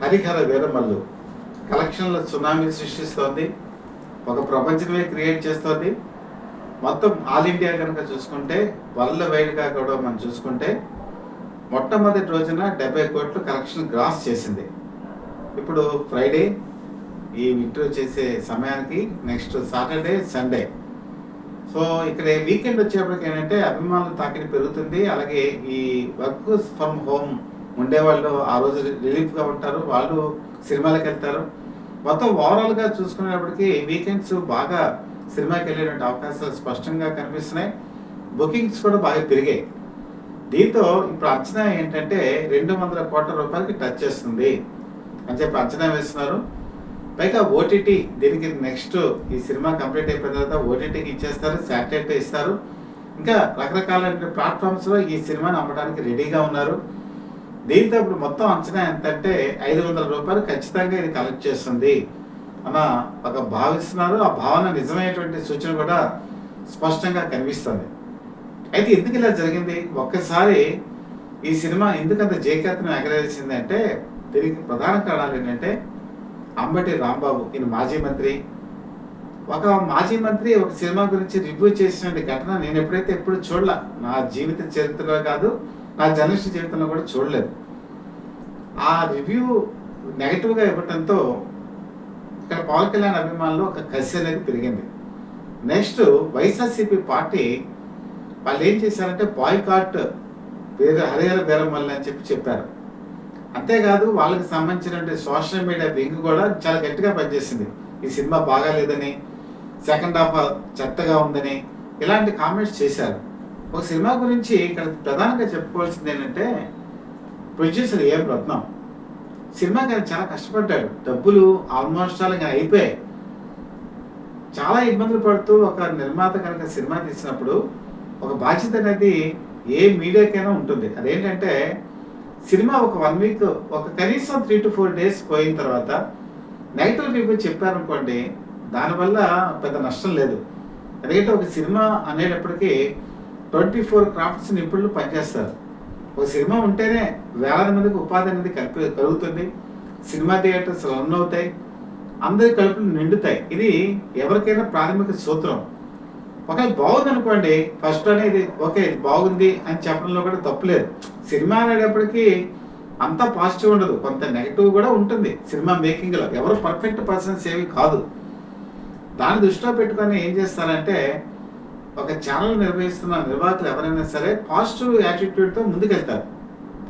హరిహర వీరమల్లు కలెక్షన్ల సునామీ సృష్టిస్తోంది. ఒక ప్రపంచమే క్రియేట్ చేస్తోంది. మొత్తం ఆల్ ఇండియా కనుక చూసుకుంటే వరల్డ్ వైడ్గా కూడా మనం చూసుకుంటే మొట్టమొదటి రోజున 70 కోట్లు కలెక్షన్ గ్రాస్ చేసింది. ఇప్పుడు ఫ్రైడే ఈ ఇంటర్వ్యూ చేసే సమయానికి నెక్స్ట్ సాటర్డే సండే. సో ఇక్కడ వీకెండ్ వచ్చేప్పటికి ఏంటంటే అభిమానుల తాకిడి పెరుగుతుంది. అలాగే ఈ వర్క్ ఫ్రమ్ హోమ్ ఉండేవాళ్ళు ఆ రోజు రిలీఫ్గా ఉంటారు, వాళ్ళు సినిమాలకు వెళ్తారు. మొత్తం ఓవరాల్గా చూసుకునేప్పటికీ వీకెండ్స్ బాగా సినిమాకి వెళ్ళేటువంటి అవకాశాలు స్పష్టంగా కనిపిస్తున్నాయి. బుకింగ్స్ కూడా బాగా పెరిగాయి. దీంతో ఇప్పుడు అంచనా ఏంటంటే 200 కోట్ల రూపాయలకి టచ్ చేస్తుంది అని చెప్పి అంచనా వేస్తున్నారు. పైగా ఓటీటీ దీనికి నెక్స్ట్ ఈ సినిమా కంప్లీట్ అయిపోయిన తర్వాత ఓటీటీకి ఇచ్చేస్తారు, శాటిలైట్ ఇస్తారు. ఇంకా రకరకాల ప్లాట్ఫామ్స్లో ఈ సినిమాని అమ్మడానికి రెడీగా ఉన్నారు. దీంతో ఇప్పుడు మొత్తం అంచనా ఎంతంటే 500 రూపాయలు ఖచ్చితంగా ఇది కలెక్ట్ చేస్తుంది అన్న ఒక భావిస్తున్నారు. ఆ భావన నిజమైనటువంటి సూచన కూడా స్పష్టంగా కనిపిస్తుంది. అయితే ఎందుకు ఇలా జరిగింది? ఒక్కసారి ఈ సినిమా ఎందుకంత జయకత్నం ఎగరేసింది అంటే దీనికి ప్రధాన కారణాలు ఏంటంటే అంబటి రాంబాబు, ఈయన మాజీ మంత్రి. ఒక మాజీ మంత్రి ఒక సినిమా గురించి రివ్యూ చేసిన ఘటన నేను ఎప్పుడు చూడలే. నా జీవిత చరిత్రలో కాదు, నా జర్నలిస్ట్ జీవితంలో కూడా చూడలేదు. ఆ రివ్యూ నెగటివ్గా ఇవ్వటంతో ఇక్కడ పవన్ కళ్యాణ్ అభిమానులు ఒక కసి అనేది పెరిగింది. నెక్స్ట్ వైఎస్ఆర్సీపీ పార్టీ వాళ్ళు ఏం చేశారంటే బాయ్కాట్ హరిహర వీరమల్లు అని చెప్పారు. అంతేకాదు వాళ్ళకి సంబంధించినటువంటి సోషల్ మీడియా వింగ్ కూడా చాలా గట్టిగా పనిచేసింది. ఈ సినిమా బాగాలేదని, సెకండ్ హాఫ్ చెత్తగా ఉందని ఇలాంటి కామెంట్స్ చేశారు. ఒక సినిమా గురించి ఇక్కడ ప్రధానంగా చెప్పుకోవాల్సింది ఏంటంటే ప్రొడ్యూసర్ ఏం రత్నం సినిమాకి ఆయన చాలా కష్టపడ్డాడు. డబ్బులు ఆల్మోస్ట్ అలా అయిపోయాయి. చాలా ఇబ్బందులు పడుతూ ఒక నిర్మాత కనుక సినిమా తీసినప్పుడు ఒక బాధ్యత అనేది ఏ మీడియాకైనా ఉంటుంది. అదేంటంటే సినిమా ఒక 1 వీక్ ఒక కనీసం 3 to 4 days పోయిన తర్వాత నెగిటివ్ రివ్యూ చెప్పారనుకోండి, దానివల్ల పెద్ద నష్టం లేదు. ఎందుకంటే ఒక సినిమా అనేటప్పటికీ 24 క్రాఫ్ట్స్ నిపుణులు పనిచేస్తారు. ఒక సినిమా ఉంటేనే వేలాది మందికి ఉపాధి అనేది కలుగుతుంది. సినిమా థియేటర్స్ రన్ అవుతాయి, అందరి కడుపులు నిండుతాయి. ఇది ఎవరికైనా ప్రాథమిక సూత్రం. ఒకవేళ బాగుంది అనుకోండి, ఫస్ట్ అనేది ఓకే ఇది బాగుంది అని చెప్పడంలో కూడా తప్పులేదు. సినిమా అనేటప్పటికీ అంతా పాజిటివ్ ఉండదు, కొంత నెగిటివ్ కూడా ఉంటుంది. సినిమా మేకింగ్లో ఎవరు పర్ఫెక్ట్ పర్సన్స్ ఏవి కాదు. దాన్ని దృష్టిలో పెట్టుకొని ఏం చేస్తారంటే ఒక ఛానల్ నిర్వహిస్తున్న నిర్వాహకులు ఎవరైనా సరే పాజిటివ్ యాటిట్యూడ్తో ముందుకెళ్తారు.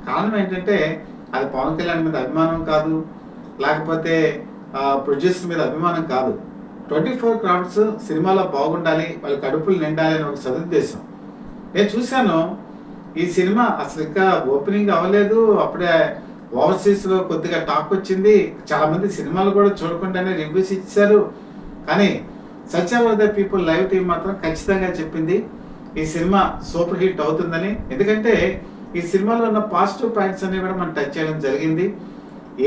కారణం ఏంటంటే అది పవన్ కళ్యాణ్ మీద అభిమానం కాదు, లేకపోతే ప్రొడ్యూసర్ మీద అభిమానం కాదు. 24 క్రాఫ్ట్స్ సినిమాలో బాగుండాలి, వాళ్ళ కడుపులు నిండాలి అని ఒక సదుద్దేశం. నేను చూశాను ఈ సినిమా అసలు ఇంకా ఓపెనింగ్ అవ్వలేదు, అప్పుడే ఓవర్సీస్లో కొద్దిగా టాక్ వచ్చింది. చాలామంది సినిమాలు కూడా చూడకుండానే రివ్యూస్ ఇచ్చారు. కానీ సత్యవర్ధ పీపుల్ లైవ్ టీం మాత్రం ఖచ్చితంగా చెప్పింది ఈ సినిమా సూపర్ హిట్ అవుతుందని. ఎందుకంటే ఈ సినిమాలో ఉన్న పాజిటివ్ పాయింట్స్ అన్ని కూడా మనం టచ్ చేయడం జరిగింది.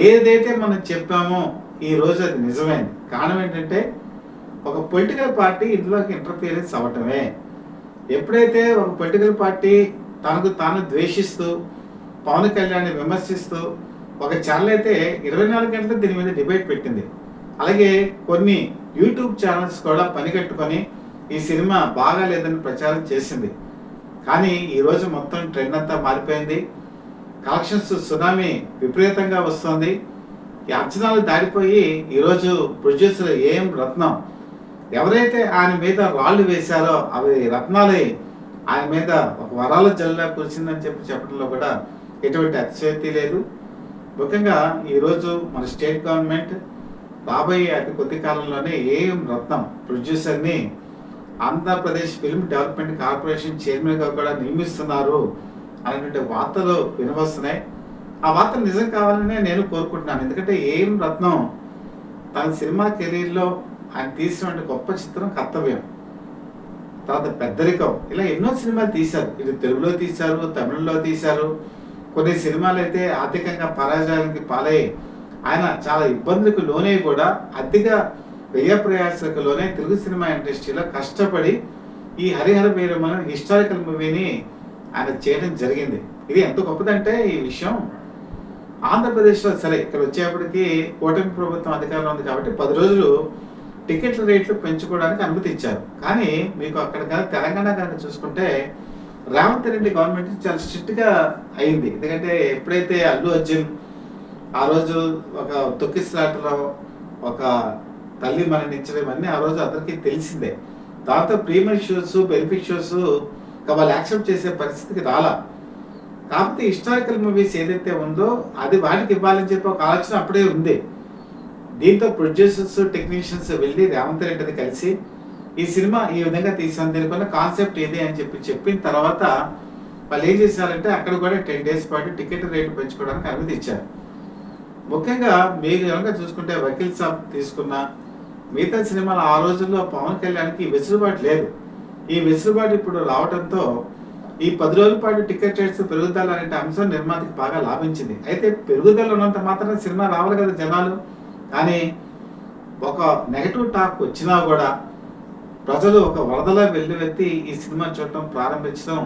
ఏదైతే మనం చెప్పామో ఈ రోజు అది నిజమైంది. కారణం ఏంటంటే ఒక పొలిటికల్ పార్టీ ఇందులోకి ఇంటర్ఫియరెన్స్ అవ్వటమే. ఎప్పుడైతే ఒక పొలిటికల్ పార్టీ తనకు తాను ద్వేషిస్తూ పవన్ కళ్యాణ్ని విమర్శిస్తూ ఒక ఛానల్ అయితే 24 గంటలు దీని మీద డిబేట్ పెట్టింది. అలాగే కొన్ని యూట్యూబ్ ఛానల్స్ కూడా పనికట్టుకొని ఈ సినిమా బాగాలేదని ప్రచారం చేసింది. కానీ ఈరోజు మొత్తం ట్రెండ్ అంతా మారిపోయింది. కలెక్షన్స్ సునామీ విపరీతంగా వస్తుంది. ఈ అంచనాలు దాడిపోయి ఈరోజు ప్రొడ్యూసర్ ఏం రత్నం ఎవరైతే ఆయన మీద రాళ్ళు వేశారో అవి రత్నాలే ఆయన మీద ఒక వరాల జల్లా కురిసిందని చెప్పడంలో కూడా ఎటువంటి అతిశయోక్తి లేదు. ముఖ్యంగా ఈరోజు మన స్టేట్ గవర్నమెంట్ రాబోయే అతి కొద్ది కాలంలోనే ఏం రత్నం ప్రొడ్యూసర్ని ఆంధ్రప్రదేశ్ ఫిల్మ్ డెవలప్మెంట్ కార్పొరేషన్ చైర్మన్గా కూడా నియమిస్తున్నారు అనేటువంటి వార్తలు వినవస్తున్నాయి. ఆ వార్త నిజం కావాలనే నేను కోరుకుంటున్నాను. ఎందుకంటే ఏం రత్నం తన సినిమా కెరీర్లో ఆయన తీసినటువంటి గొప్ప చిత్రం కర్తవ్యం, తర్వాత పెద్దరికం, ఇలా ఎన్నో సినిమాలు తీశారు. ఇది తెలుగులో తీశారు, తమిళంలో తీశారు. కొన్ని సినిమాలు అయితే ఆర్థికంగా పరాజయానికి పాలై ఆయన చాలా ఇబ్బందులకు లోనే కూడా అధిక వ్యయ ప్రయాసాలకు లోనే తెలుగు సినిమా ఇండస్ట్రీలో కష్టపడి ఈ హరిహర వీరమల్లు హిస్టారికల్ మూవీని ఆయన చేయడం జరిగింది. ఇది ఎంత గొప్పదంటే ఈ విషయం ఆంధ్రప్రదేశ్లో సరే ఇక్కడ వచ్చేప్పటికి కూటమి ప్రభుత్వం అధికారంలో ఉంది కాబట్టి 10 రోజులు టికెట్ల రేట్లు పెంచుకోవడానికి అనుమతి ఇచ్చారు. కానీ మీకు అక్కడ తెలంగాణ కనుక చూసుకుంటే రేవంత్ రెడ్డి గవర్నమెంట్ చాలా స్ట్రిక్ట్గా అయింది. ఎందుకంటే ఎప్పుడైతే అల్లు అర్జున్ ఆ రోజు ఒక తొక్కిసలాటలో ఒక తల్లి మరణించడం అన్నీ ఆ రోజు అందరికీ తెలిసిందే. దాంతో ప్రీమియర్ షోస్ బెనిఫిట్ షోస్ వాళ్ళు యాక్సెప్ట్ చేసే పరిస్థితికి రాలా. కాకపోతే హిస్టారికల్ మూవీస్ ఏదైతే ఉందో అది వాటికి ఇవ్వాలని చెప్పి ఒక ఆలోచన అప్పుడే ఉంది. దీంతో ప్రొడ్యూసర్స్ టెక్నీషియన్స్ వెళ్ళి రేవంత్ రెడ్డిని కలిసి ఈ సినిమా ఈ విధంగా తీసాను, దీనికున్న కాన్సెప్ట్ ఏది అని చెప్పిన తర్వాత వాళ్ళు ఏం చేశారంటే అక్కడ కూడా 10 days పాటు టికెట్ రేట్లు పెంచుకోవడానికి అనుమతి ఇచ్చారు. ముఖ్యంగా మీరు కనుక చూసుకుంటే వకీల్ సాబ్ తీసుకున్న మిగతా సినిమాలు ఆ రోజుల్లో పవన్ కళ్యాణ్కి వెసులుబాటు లేదు. ఈ వెసులుబాటు ఇప్పుడు రావడంతో ఈ 10 రోజుల పాటు టికెట్ రేట్స్ పెరుగుదల అనే అంశం నిర్మాతకి బాగా లాభించింది. అయితే పెరుగుదల ఉన్నంత మాత్రం సినిమా రావాలి కదా జనాలు. కానీ ఒక నెగటివ్ టాక్ వచ్చినా కూడా ప్రజలు ఒక వరదలా వెల్లువెత్తి ఈ సినిమా చూడటం ప్రారంభించడం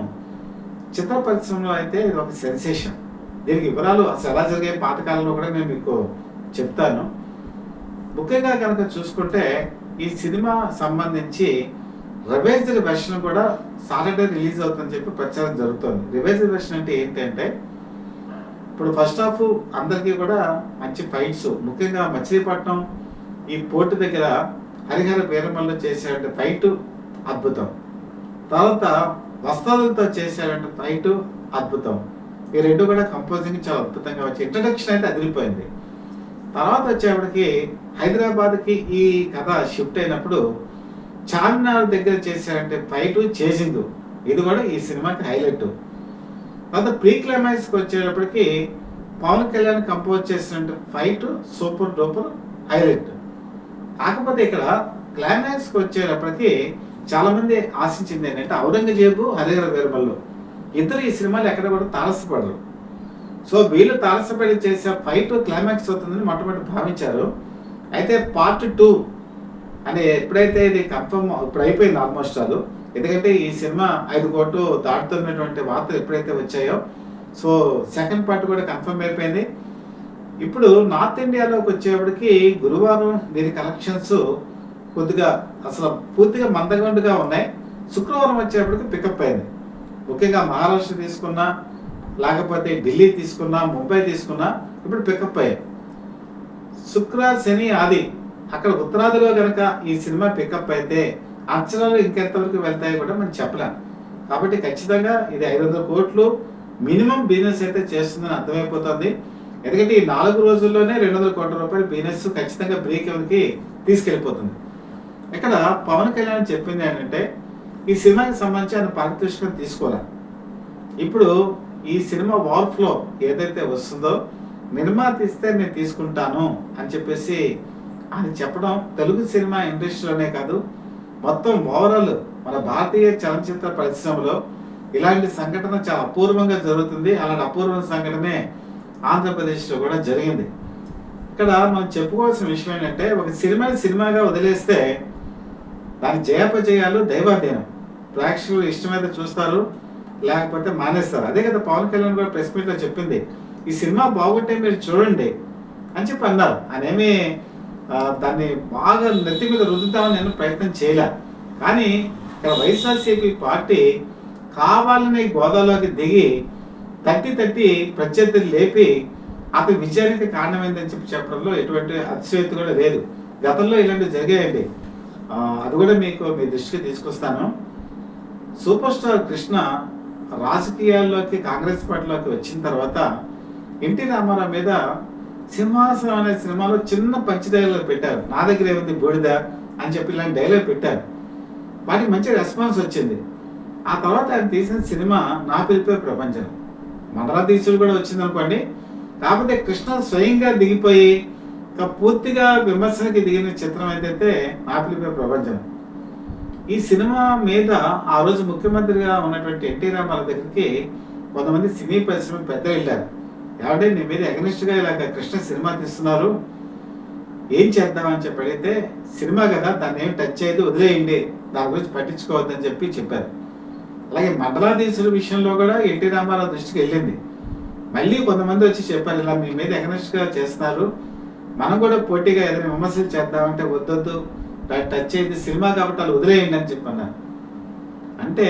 చిత్ర పరిశ్రమలో అయితే ఇది ఒక సెన్సేషన్. దీనికి వివరాలు అసలు ఎలా జరిగే పాతకాలంలో కూడా నేను మీకు చెప్తాను. ముఖ్యంగా కనుక చూసుకుంటే ఈ సినిమా సంబంధించి రివైజ్డ్ వెర్షన్ కూడా సాటర్డే రిలీజ్ అవుతుందని చెప్పి ప్రచారం జరుగుతుంది. రివైజ్డ్ వెర్షన్ అంటే ఏంటంటే ఇప్పుడు ఫస్ట్ హాఫ్ అందరికీ కూడా మంచి ఫైట్స్, ముఖ్యంగా మచిలీపట్నం ఈ పోర్టు దగ్గర హరిహర వీరమల్లో చేసేటువంటి ఫైట్ అద్భుతం. తర్వాత వస్త్రాలతో చేసేటువంటి ఫైట్ అద్భుతం. ఈ రెండు కూడా కంపోజింగ్ చాలా అద్భుతంగా వచ్చి ఇంట్రడక్షన్ అయితే అదిరిపోయింది. తర్వాత వచ్చేప్పటికి హైదరాబాద్కి ఈ కథ షిఫ్ట్ అయినప్పుడు చార్మినార్ దగ్గర చేసేటువంటి ఫైట్ చేసింగ్ ఇది కూడా ఈ సినిమాకి హైలైట్. తర్వాత ప్రీ క్లైమాక్స్కి వచ్చేటప్పటికి పవన్ కళ్యాణ్ కంపోజ్ చేసిన ఫైట్ సూపర్ డూపర్ హైలైట్. కాకపోతే ఇక్కడ క్లైమాక్స్కి వచ్చేటప్పటికి చాలా మంది ఆశించింది ఏంటంటే ఔరంగజేబు హరిహర వీరమల్లు ఇద్దరు ఈ సినిమాలు ఎక్కడ కూడా తారసపడరు. సో వీళ్ళు తారసపడి చేసే ఫైట్ క్లైమాక్స్ అవుతుందని మొట్టమొదటి భావించారు. అయితే పార్ట్ 2 అని ఎప్పుడైతే ఇది కన్ఫర్మ్ ఇప్పుడు అయిపోయింది ఆల్మోస్ట్ అది. ఎందుకంటే ఈ సినిమా 5 కోట్లు దాటుతున్నటువంటి వార్తలు ఎప్పుడైతే వచ్చాయో సో సెకండ్ పార్ట్ కూడా కన్ఫర్మ్ అయిపోయింది. ఇప్పుడు నార్త్ ఇండియాలోకి వచ్చేప్పటికి గురువారం దీని కలెక్షన్స్ కొద్దిగా అసలు పూర్తిగా మందగండుగా ఉన్నాయి. శుక్రవారం వచ్చేప్పటికి పికప్ అయింది. ముఖ్యంగా మహారాష్ట్ర తీసుకున్నా లేకపోతే ఢిల్లీ తీసుకున్నా ముంబై తీసుకున్నా ఇప్పుడు పికప్ అయ్యాయి. శుక్ర శని ఆది అక్కడ ఉత్తరాదిలో కనుక ఈ సినిమా పికప్ అయితే అంచనాలు ఇంకెంతవరకు వెళ్తాయో కూడా మనం చెప్పలేం. కాబట్టి ఖచ్చితంగా ఇది 500 కోట్లు మినిమం బిజినెస్ అయితే చేస్తుందని అర్థమైపోతుంది. ఎందుకంటే ఈ 4 రోజుల్లోనే 200 కోట్ల రూపాయలు బిజినెస్ ఖచ్చితంగా బ్రేక్ ఎవరికి తీసుకెళ్ళిపోతుంది. ఇక్కడ పవన్ కళ్యాణ్ చెప్పింది ఏంటంటే ఈ సినిమాకి సంబంధించి ఆయన పారితోషికం తీసుకోవాలి. ఇప్పుడు ఈ సినిమా వార్ ఫ్లో ఏదైతే వస్తుందో నిర్మాత ఇస్తే నేను తీసుకుంటాను అని చెప్పేసి ఆయన చెప్పడం తెలుగు సినిమా ఇండస్ట్రీలోనే కాదు మొత్తం ఓవరాల్ మన భారతీయ చలనచిత్ర పరిశ్రమలో ఇలాంటి సంఘటన చాలా అపూర్వంగా జరుగుతుంది. అలాంటి అపూర్వ సంఘటనే ఆంధ్రప్రదేశ్లో కూడా జరిగింది. ఇక్కడ మనం చెప్పుకోవాల్సిన విషయం ఏంటంటే ఒక సినిమాని సినిమాగా వదిలేస్తే దాని జయాపజయాలు దైవాధీనం. ప్రేక్షకులు ఇష్టమైతే చూస్తారు లేకపోతే మానేస్తారు. అదే కదా పవన్ కళ్యాణ్ కూడా ప్రెస్ మీట్లో చెప్పింది, ఈ సినిమా బాగుంటే మీరు చూడండి అని చెప్పి అన్నారు. ఆయనేమి దాన్ని బాగా నెత్తి మీద రుద్దుతామని నేను ప్రయత్నం చేయలే. కానీ ఇక్కడ వైఎస్ఆర్సీపీ పార్టీ కావాలని గోదావరిలోకి దిగి తట్టి ప్రత్యర్థులు లేపి అతని విజయానికి కారణమైందని చెప్పడంలో ఎటువంటి అతిశయోక్తి కూడా లేదు. గతంలో ఇలాంటివి జరిగాయండి. అది కూడా మీ దృష్టికి తీసుకొస్తాను. సూపర్ స్టార్ కృష్ణ రాజకీయాల్లోకి కాంగ్రెస్ పార్టీలోకి వచ్చిన తర్వాత ఎన్టీ రామారావు మీద సింహాసనం అనే సినిమాలో చిన్న పంచి డైలాగ్ పెట్టారు. నా దగ్గర ఏముంది బూడిద అని చెప్పి ఇలాంటి డైలాగ్ పెట్టారు. వాటికి మంచి రెస్పాన్స్ వచ్చింది. ఆ తర్వాత ఆయన తీసిన సినిమా నా పిలిపే ప్రపంచం మండలాధీశులు కూడా వచ్చింది అనుకోండి. కాకపోతే కృష్ణ స్వయంగా దిగిపోయి పూర్తిగా విమర్శనకి దిగిన చిత్రం ఏదైతే నా పిలిపే ప్రపంచం. ఈ సినిమా మీద ఆ రోజు ముఖ్యమంత్రిగా ఉన్నటువంటి ఎన్టీ రామారావు దగ్గరికి కొంతమంది సినీ పరిశ్రమ పెద్దలు వెళ్ళారు. కాబట్టి నీ మీద అగనిస్ట్గా ఇలాగ కృష్ణ సినిమా తీస్తున్నారు, ఏం చేద్దామని చెప్పి అడిగితే సినిమా కదా దాన్ని ఏం టచ్ చేయదు వదిలేయండి, దాని గురించి పట్టించుకోవద్దని చెప్పారు. అలాగే మండలాధీశుల విషయంలో కూడా ఎన్టీ రామారావు దృష్టికి వెళ్ళింది. మళ్ళీ కొంతమంది వచ్చి చెప్పారు, ఇలా మీ మీద ఎగనెస్ట్గా చేస్తున్నారు, మనం కూడా పోటీగా ఏదైనా విమర్శలు చేద్దామంటే వద్దొద్దు, టచ్ అయింది సినిమా కాబట్టి వాళ్ళు వదిలేయండి అని చెప్పన్నారు. అంటే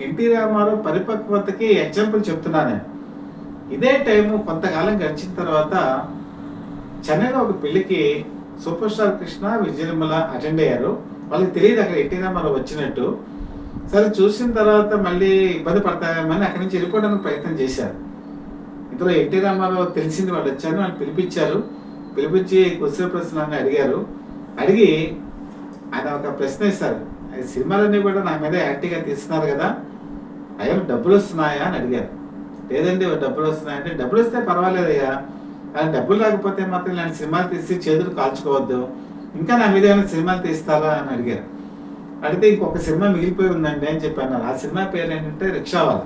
ఎన్టీ రామారావు పరిపక్వతకి ఎగ్జాంపుల్ చెప్తున్నాను నేను. ఇదే టైము కొంతకాలం గడిచిన తర్వాత చెన్నైలో ఒక పెళ్లికి super star Krishna, Vijaya Nirmala attend అయ్యారు. వాళ్ళకి తెలియదు అక్కడ ఎన్టీ రామారావు వచ్చినట్టు. సరే చూసిన తర్వాత మళ్ళీ ఇబ్బంది పడతామని అక్కడి నుంచి వెళ్ళిపోవడానికి ప్రయత్నం చేశారు. ఇందులో ఎన్టీ రామారావు తెలిసింది, వాళ్ళు వచ్చారు, వాళ్ళు పిలిపించి క్వశ్చన్ ప్రశ్నలు అడిగారు. అడిగి ఆయన ఒక ప్రశ్న ఇస్తారు, సినిమాలన్నీ కూడా నా మీద యాక్టివ్గా తీస్తున్నారు కదా, అయ్యా డబ్బులు వస్తున్నాయా అని అడిగారు. లేదండి డబ్బులు వస్తున్నాయంటే, డబ్బులు వస్తే పర్వాలేదయ్యా, కానీ డబ్బులు రాకపోతే మాత్రం ఇలాంటి సినిమాలు తీసి చేతులు కాల్చుకోవద్దు, ఇంకా నా మీద ఏమైనా సినిమాలు తీస్తారా అని అడిగారు. అడిగితే ఇంకొక సినిమా మిగిలిపోయి ఉందండి అని చెప్పాను. ఆ సినిమా పేరు ఏంటంటే రిక్షావాల.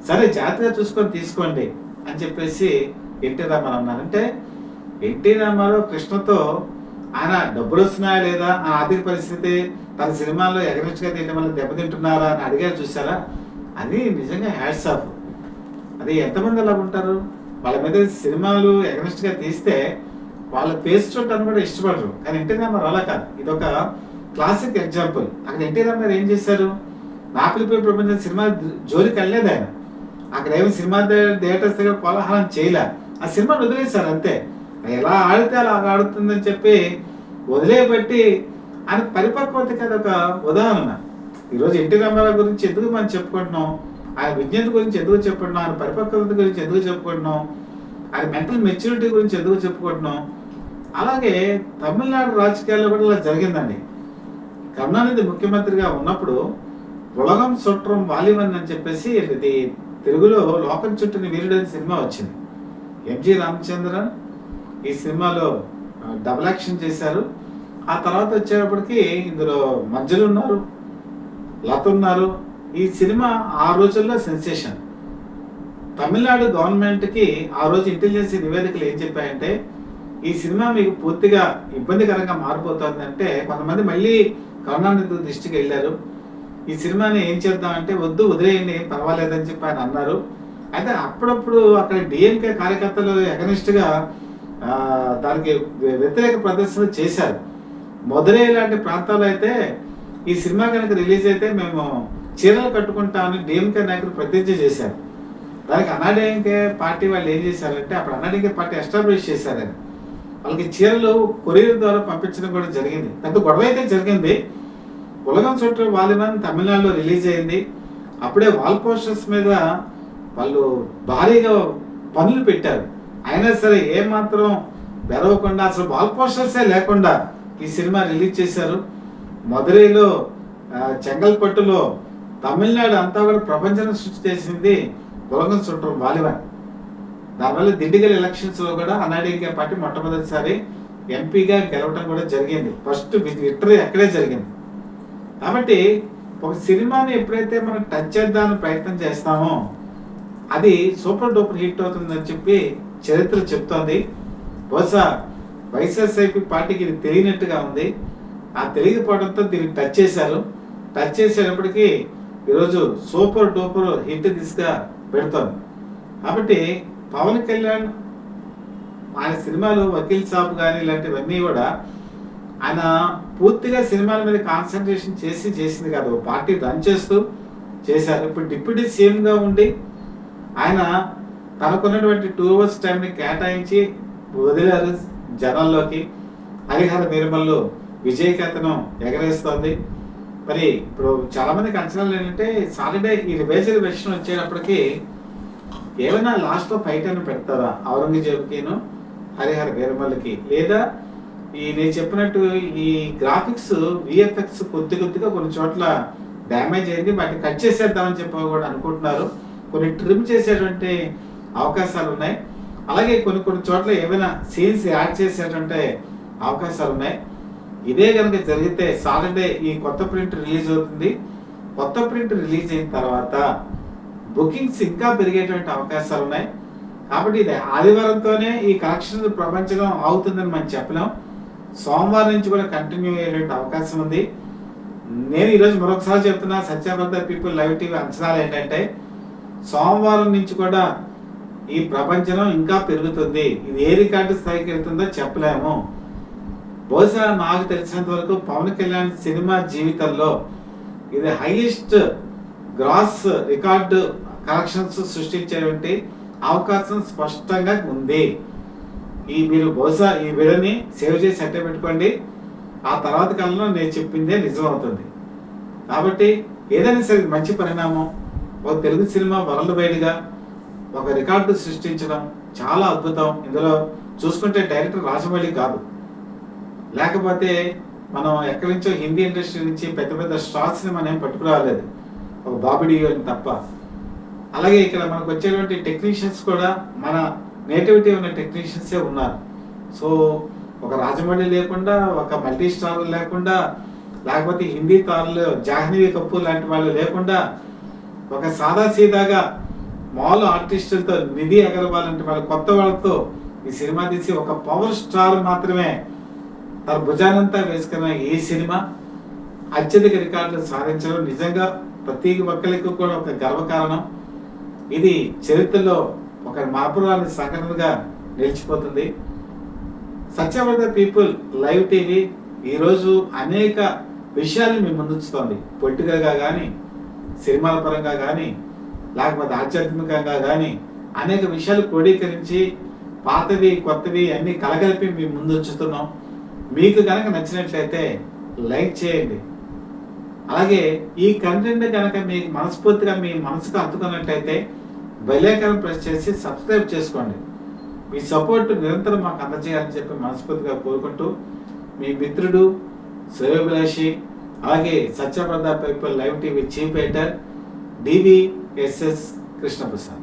సరే జాగ్రత్తగా చూసుకొని తీసుకోండి అని చెప్పేసి ఎన్టీ రామారావు అన్నారు. అంటే ఎన్టీ రామారావు కృష్ణతో ఆయన డబ్బులు వస్తున్నాయా లేదా, ఆ ఆర్థిక పరిస్థితి, తన సినిమాల్లో ఎగరెస్ట్గా తీయడం వల్ల దెబ్బతింటున్నారా అని అడిగారు చూసారా, అది నిజంగా హ్యాట్స్ ఆఫ్. అది ఎంతమంది అలా ఉంటారు, వాళ్ళ మీద సినిమాలు ఎగరెస్ట్గా తీస్తే వాళ్ళ ఫేస్ చూడటానికి కూడా ఇష్టపడరు. కానీ ఎన్టీ రామారావు అలా కాదు. ఇది ఒక క్లాసిక్ ఎగ్జాంపుల్. అక్కడ ఎన్టీ రామారావు ఏం చేశారు, నా పిలిపి ప్రపంచం సినిమా జోలికి వెళ్ళలేదు ఆయన. అక్కడ ఏమి సినిమా థియేటర్స్ దగ్గర కోలాహలం చేయలే, ఆ సినిమాని వదిలేశారు అంతే. ఎలా ఆడితే అలా ఆడుతుందని చెప్పి వదిలేబట్టి ఆయన పరిపక్వతకి అది ఒక ఉదాహరణ. ఈరోజు ఎన్టీ రామారావు గురించి ఎందుకు మనం చెప్పుకుంటున్నాం, ఆయన విజ్ఞత గురించి ఎందుకు చెప్పుకుంటున్నాం, ఆయన పరిపక్వత గురించి ఎందుకు చెప్పుకుంటున్నాం, ఆయన మెంటల్ మెచ్యూరిటీ గురించి ఎందుకు చెప్పుకుంటున్నాం. అలాగే తమిళనాడు రాజకీయాల్లో కూడా ఇలా జరిగిందండి. కరుణానిధి ముఖ్యమంత్రిగా ఉన్నప్పుడు ఉలగం సుట్రం వాలివన్ అని చెప్పేసి ఇది తెలుగులో లోకం చుట్టూని వీరుడు అనే సినిమా వచ్చింది. ఎంజి రామచంద్రన్ ఈ సినిమాలో డబుల్ యాక్షన్ చేశారు. ఆ తర్వాత వచ్చేటప్పటికి ఇందులో మంజులు ఉన్నారు, లత ఉన్నారు. ఈ సినిమా ఆ రోజుల్లో సెన్సేషన్. తమిళనాడు గవర్నమెంట్కి ఆ రోజు ఇంటెలిజెన్స్ నివేదికలు ఏం చెప్పాయంటే, ఈ సినిమా మీకు పూర్తిగా ఇబ్బందికరంగా మారిపోతుంది అంటే కొంతమంది మళ్ళీ కరుణానిధి దృష్టికి వెళ్ళారు. ఈ సినిమాని ఏం చేద్దామంటే వద్దు వదిలేయండి పర్వాలేదని చెప్పి ఆయన అన్నారు. అయితే అప్పుడప్పుడు అక్కడ డిఎంకే కార్యకర్తలు ఎగనిస్ట్గా దానికి వ్యతిరేక ప్రదర్శన చేశారు. మొదలై లాంటి ప్రాంతాల్లో అయితే ఈ సినిమా కనుక రిలీజ్ అయితే మేము చీరలు కట్టుకుంటామని డిఎంకే నాయకులు ప్రతిజ్ఞ చేశారు. దానికి అన్నాడీఎంకే పార్టీ వాళ్ళు ఏం చేశారంటే, అప్పుడు అన్నాడీఎంకే పార్టీ ఎస్టాబ్లిష్ చేశారని వాళ్ళకి చీరలు కొరియర్ ద్వారా పంపించడం కూడా జరిగింది. పెద్ద గొడవ అయితే జరిగింది. ఉలగం చుట్టూ వాలివన్ తమిళనాడులో రిలీజ్ అయింది. అప్పుడే వాల్ పోస్టర్స్ మీద వాళ్ళు భారీగా పనులు పెట్టారు. అయినా సరే ఏమాత్రం బెరవకుండా అసలు వాల్ పోస్టర్సే లేకుండా ఈ సినిమా రిలీజ్ చేశారు. మదురైలో, చెంగల్పట్టులో, తమిళనాడు అంతా కూడా ప్రపంచాన్ని సృష్టి చేసింది ఉలగం చుట్టూ వాలివన్. దానివల్ల దిండిగల్ ఎలక్షన్స్లో కూడా అన్నాడీఎంకే పార్టీ మొట్టమొదటిసారి ఎంపీగా గెలవటం కూడా జరిగింది. ఫస్ట్ విక్టరీ అక్కడే జరిగింది. కాబట్టి ఒక సినిమాని ఎప్పుడైతే మనం టచ్ చేద్దామని ప్రయత్నం చేస్తామో అది సూపర్ డూపర్ హిట్ అవుతుందని చెప్పి చరిత్ర చెప్తోంది. బహుశా వైఎస్ఆర్సీపీ పార్టీకి ఇది తెలియనట్టుగా ఉంది. ఆ తెలియకపోవడంతో దీన్ని టచ్ చేశారు. టచ్ చేసేటప్పటికి ఈరోజు సూపర్ డూపర్ హిట్ దిశగా పెడుతోంది. కాబట్టి పవన్ కళ్యాణ్ ఆయన సినిమాలు వకీల్ సాబ్ కానీ ఇలాంటివన్నీ కూడా ఆయన పూర్తిగా సినిమాల మీద కాన్సన్ట్రేషన్ చేసింది కాదు, పార్టీ రన్ చేస్తూ చేశారు. ఇప్పుడు డిప్యూటీ సీఎంగా ఉండి ఆయన తనకున్నటువంటి 2 hours టైంని కేటాయించి వదిలారు జనాల్లోకి. హరిహర వీరమల్లు విజయకేతనం ఎగరేస్తోంది. మరి ఇప్పుడు చాలా మందికి అంచనాలు ఏంటంటే సాటర్డే ఈ రివైజల్ వెర్షన్ వచ్చేటప్పటికి ఏమైనా లాస్ట్లో ఫైట్ అని పెడతారా ఔరంగజేబుకిను హరిహర వీరమల్లుకి, లేదా ఈ నేను చెప్పినట్టు ఈ గ్రాఫిక్స్ విఎఫ్ఎక్స్ కొద్దిగా కొన్ని చోట్ల డ్యామేజ్ అయింది, వాటిని కట్ చేసేద్దామని చెప్పి కూడా అనుకుంటున్నారు. కొన్ని ట్రిమ్ చేసేటువంటి అవకాశాలు ఉన్నాయి. అలాగే కొన్ని చోట్ల ఏమైనా సీన్స్ యాడ్ చేసేటువంటి అవకాశాలు ఉన్నాయి. ఇదే కనుక జరిగితే సాటర్డే ఈ కొత్త ప్రింట్ రిలీజ్ అవుతుంది. కొత్త ప్రింట్ రిలీజ్ అయిన తర్వాత బుకింగ్స్ ఇంకా పెరిగేటువంటి అవకాశాలు ఉన్నాయి. కాబట్టి ఇది ఆదివారంతోనే ఈ కలెక్షన్ ప్రపంచం అవుతుందని మనం చెప్పలేం. సోమవారం నుంచి కూడా కంటిన్యూ అయ్యేటువంటి అవకాశం ఉంది. నేను ఈరోజు మరొకసారి చెప్తున్నా, సత్యాబద్ధ పీపుల్ లైవ్ టీవీ అంచనాలు ఏంటంటే సోమవారం నుంచి కూడా ఈ ప్రపంచం ఇంకా పెరుగుతుంది. ఇది ఏ రికార్డు స్థాయికి వెళ్తుందో చెప్పలేము. బహుశా నాకు తెలిసినంత వరకు పవన్ కళ్యాణ్ సినిమా జీవితంలో ఇది హైయెస్ట్ గ్రాస్ రికార్డు కలెక్షన్స్ సృష్టించేటువంటి అవకాశం స్పష్టంగా ఉంది. మీరు బహుశా ఈ వీడియోని సేవ్ చేసి అట్టే పెట్టుకోండి. ఆ తర్వాత కాలంలో నేను చెప్పిందే నిజం అవుతుంది. కాబట్టి ఏదైనా సరే మంచి పరిణామం. ఒక తెలుగు సినిమా వరల్డ్ వైడ్గా ఒక రికార్డు సృష్టించడం చాలా అద్భుతం. ఇందులో చూసుకుంటే డైరెక్టర్ రాజమౌళి కాదు, లేకపోతే మనం ఎక్కడి నుంచో హిందీ ఇండస్ట్రీ నుంచి పెద్ద పెద్ద స్టార్స్ని మనం పట్టుకురాలేదు, ఒక బాబీ డియోల్ తప్ప. అలాగే ఇక్కడ మనకు వచ్చేటువంటి టెక్నీషియన్స్ కూడా మన నేటివిటీ ఉన్న టెక్నీషియన్సే ఉన్నారు. సో ఒక రాజమౌళి లేకుండా, ఒక మల్టీ స్టార్ లేకుండా, లేకపోతే హిందీ తారులు జాహ్నవి కపూర్ లాంటి వాళ్ళు లేకుండా, ఒక సాదాసీదాగా మామూలు ఆర్టిస్టులతో నిధి అగర్వాల్ లాంటి వాళ్ళ కొత్త వాళ్ళతో ఈ సినిమా తీసి ఒక పవర్ స్టార్ మాత్రమే తన భుజానంతా వేసుకున్న ఈ సినిమా అత్యధిక రికార్డులు సాధించడం నిజంగా ప్రతి ఒక్కరికి కూడా ఒక గర్వకారణం. ఇది చరిత్రలో ఒక మరపురాని సంఘటనగా నిలిచిపోతుంది. సత్యవర్ధ పీపుల్ లైవ్ టీవీ ఈరోజు అనేక విషయాలను మీ ముందుంచుతోంది. పొలిటికల్గా కానీ, సినిమాల పరంగా కానీ, లేకపోతే ఆధ్యాత్మికంగా కానీ అనేక విషయాలు క్రోడీకరించి పాతవి కొత్తవి అన్ని కలగలిపి మీ ముందు ఉంచుతున్నాం. మీకు కనుక నచ్చినట్లయితే లైక్ చేయండి. అలాగే ఈ కంటెంట్ కనుక మీకు మనస్ఫూర్తిగా మీ మనసుకు హత్తుకున్నట్లయితే బెల్ ఐకాన్ ప్రెస్ చేసి సబ్స్క్రైబ్ చేసుకోండి. మీ సపోర్ట్ నిరంతరం మాకు అందజేయాలని చెప్పి మనస్ఫూర్తిగా కోరుకుంటూ మీ మిత్రుడు శ్రేయోభిలాషి, అలాగే Satyavardha people live TV chief editor DVSS Krishnaprasad.